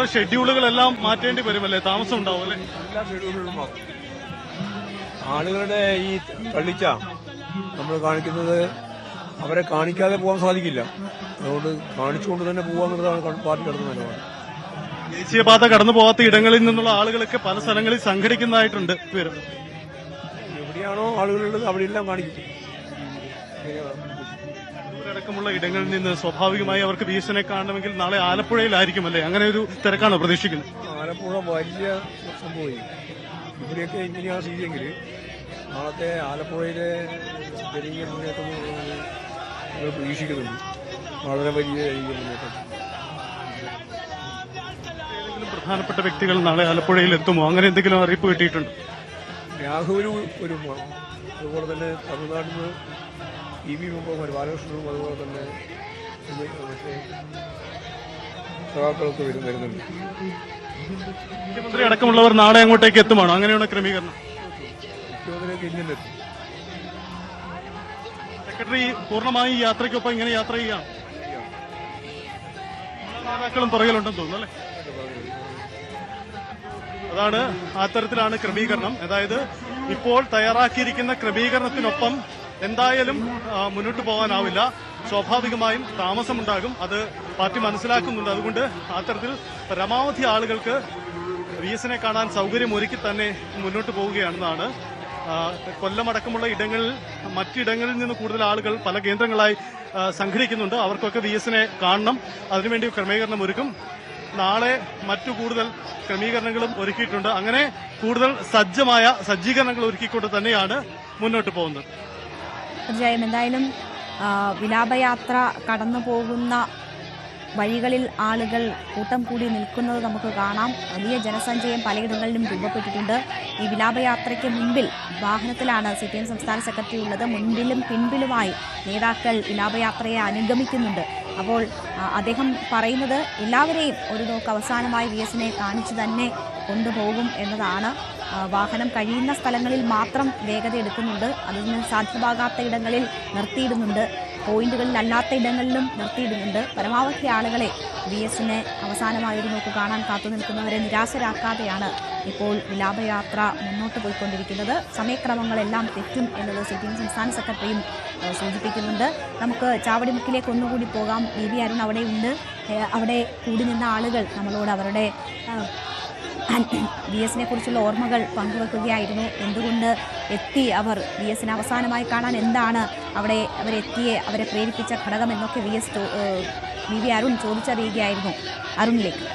ഷെഡ്യൂളുകളെല്ലാം മാറ്റേണ്ടി വരുമല്ലേ? താമസം ഉണ്ടാവും അല്ലേ? എല്ലാ ഷെഡ്യൂളുകളും മാറും. ആളുകളുടെ ഈ തള്ളിച്ച നമ്മൾ കാണിക്കുന്നത് അവരെ കാണിക്കാതെ പോകാൻ സാധിക്കില്ല. അതുകൊണ്ട് കാണിച്ചുകൊണ്ട് തന്നെ പോകാമെന്നതാണ് പാർട്ടി നടത്തുന്ന നിലപാട്. ദേശീയപാത കടന്നു പോകാത്ത ഇടങ്ങളിൽ നിന്നുള്ള ആളുകളൊക്കെ പല സ്ഥലങ്ങളിൽ സംഘടിക്കുന്നതായിട്ടുണ്ട്. എവിടെയാണോ ആളുകളുള്ളത് അവിടെയെല്ലാം കാണിക്കും. അടക്കമുള്ള ഇടങ്ങളിൽ നിന്ന് സ്വാഭാവികമായി അവർക്ക് വിഎസിനെ കാണണമെങ്കിൽ നാളെ ആലപ്പുഴയിലായിരിക്കും അല്ലേ? അങ്ങനെ ഒരു തിരക്കാണോ പ്രതീക്ഷിക്കുന്നത്? ആലപ്പുഴ വലിയ സംഭവം. ഇവിടെയൊക്കെ ഇങ്ങനെയാണ് സ്ഥിതിയെങ്കിൽ നാളത്തെ ആലപ്പുഴയിലെ ജനകീയ മുന്നേറ്റം പ്രതീക്ഷിക്കുന്നുണ്ട്. വളരെ വലിയ മുന്നേറ്റം. ഏതെങ്കിലും പ്രധാനപ്പെട്ട വ്യക്തികൾ നാളെ ആലപ്പുഴയിൽ എത്തുമോ? അങ്ങനെ എന്തെങ്കിലും അറിയിപ്പ് കിട്ടിയിട്ടുണ്ട്? രാഘവനും ഒരു അതുപോലെ തന്നെ തമിഴ്നാട്ടിൽ നിന്ന് ടി വി മുമ്പ് ബാലകൃഷ്ണനും അതുപോലെ തന്നെ മറ്റേ സഹാക്കളൊക്കെ വരുന്നുണ്ട്. മുഖ്യമന്ത്രി അടക്കമുള്ളവർ നാളെ അങ്ങോട്ടേക്ക് എത്തുമാണോ? അങ്ങനെയുള്ള ക്രമീകരണം മുഖ്യമന്ത്രിയൊക്കെ ഇങ്ങനെ എത്തും. സെക്രട്ടറി പൂർണ്ണമായി ഈ യാത്രയ്ക്കൊപ്പം ഇങ്ങനെ യാത്ര ചെയ്യാം. നേതാക്കളും പുറകിലുണ്ടെന്ന് തോന്നുന്നു അല്ലേ? അതാണ് അത്തരത്തിലാണ് ക്രമീകരണം. അതായത് ഇപ്പോൾ തയ്യാറാക്കിയിരിക്കുന്ന ക്രമീകരണത്തിനൊപ്പം എന്തായാലും മുന്നോട്ട് പോകാനാവില്ല. സ്വാഭാവികമായും താമസമുണ്ടാകും. അത് പാർട്ടി മനസ്സിലാക്കുന്നുണ്ട്. അതുകൊണ്ട് അത്തരത്തിൽ പരമാവധി ആളുകൾക്ക് വിഎസിനെ കാണാൻ സൗകര്യമൊരുക്കി തന്നെ മുന്നോട്ട് പോവുകയാണെന്നാണ്. കൊല്ലമടക്കമുള്ള ഇടങ്ങളിൽ മറ്റിടങ്ങളിൽ നിന്ന് കൂടുതൽ ആളുകൾ പല കേന്ദ്രങ്ങളായി സംഘടിക്കുന്നുണ്ട്. അവർക്കൊക്കെ വിഎസിനെ കാണണം. അതിനുവേണ്ടി ക്രമീകരണം ഒരുക്കും. നാളെ മറ്റു കൂടുതൽ ക്രമീകരണങ്ങളും ഒരുക്കിയിട്ടുണ്ട്. അങ്ങനെ കൂടുതൽ സജ്ജീകരണങ്ങൾ ഒരുക്കിക്കൊണ്ട് തന്നെയാണ് മുന്നോട്ട് പോകുന്നത്. തീർച്ചയായും എന്തായാലും വിലാപയാത്ര കടന്നു പോകുന്ന വഴികളിൽ ആളുകൾ കൂട്ടം കൂടി നിൽക്കുന്നത് നമുക്ക് കാണാം. വലിയ ജനസഞ്ചയം പലയിടങ്ങളിലും രൂപപ്പെട്ടിട്ടുണ്ട്. ഈ വിലാപയാത്രയ്ക്ക് മുൻപിൽ വാഹനത്തിലാണ് CPM സംസ്ഥാന സെക്രട്ടറി ഉള്ളത്. മുൻപിലും പിൻപിലുമായി നേതാക്കൾ വിലാപയാത്രയെ അനുഗമിക്കുന്നുണ്ട്. അപ്പോൾ അദ്ദേഹം പറയുന്നത് എല്ലാവരെയും ഒരു നോക്ക് അവസാനമായി വിഎസിനെ കാണിച്ചു തന്നെ കൊണ്ടുപോകും എന്നതാണ്. വാഹനം കഴിയുന്ന സ്ഥലങ്ങളിൽ മാത്രം വേഗത എടുക്കുന്നുണ്ട്. അതിന് സാധ്യമാകാത്ത ഇടങ്ങളിൽ നിർത്തിയിടുന്നുണ്ട്. പോയിന്റുകളിൽ അല്ലാത്ത ഇടങ്ങളിലും നിർത്തിയിടുന്നുണ്ട്. പരമാവധി ആളുകളെ വിഎസിനെ അവസാനമായൊരു നോക്ക് കാണാൻ കാത്തു നിൽക്കുന്നവരെ നിരാശരാക്കാതെയാണ് ഇപ്പോൾ വിലാപയാത്ര മുന്നോട്ട് പോയിക്കൊണ്ടിരിക്കുന്നത്. സമയക്രമങ്ങളെല്ലാം തെറ്റും എന്നത് CPM സംസ്ഥാന സെക്രട്ടറിയും സൂചിപ്പിക്കുന്നുണ്ട്. നമുക്ക് ചാവടിമുക്കിലേക്ക് ഒന്നുകൂടി പോകാം. BB അരുൺ അവിടെ ഉണ്ട്. അവിടെ കൂടി നിന്ന ആളുകൾ നമ്മളോട് അവരുടെ വിഎസിനെ കുറിച്ചുള്ള ഓർമ്മകൾ പങ്കുവെക്കുകയായിരുന്നു. എന്തുകൊണ്ട് എത്തി അവർ വിഎസിനെ അവസാനമായി കാണാൻ? എന്താണ് അവിടെ അവരെ പ്രേരിപ്പിച്ച ഘടകം എന്നൊക്കെ BB അരുൺ ചോദിച്ചറിയുകയായിരുന്നു. അരുണിലേക്ക്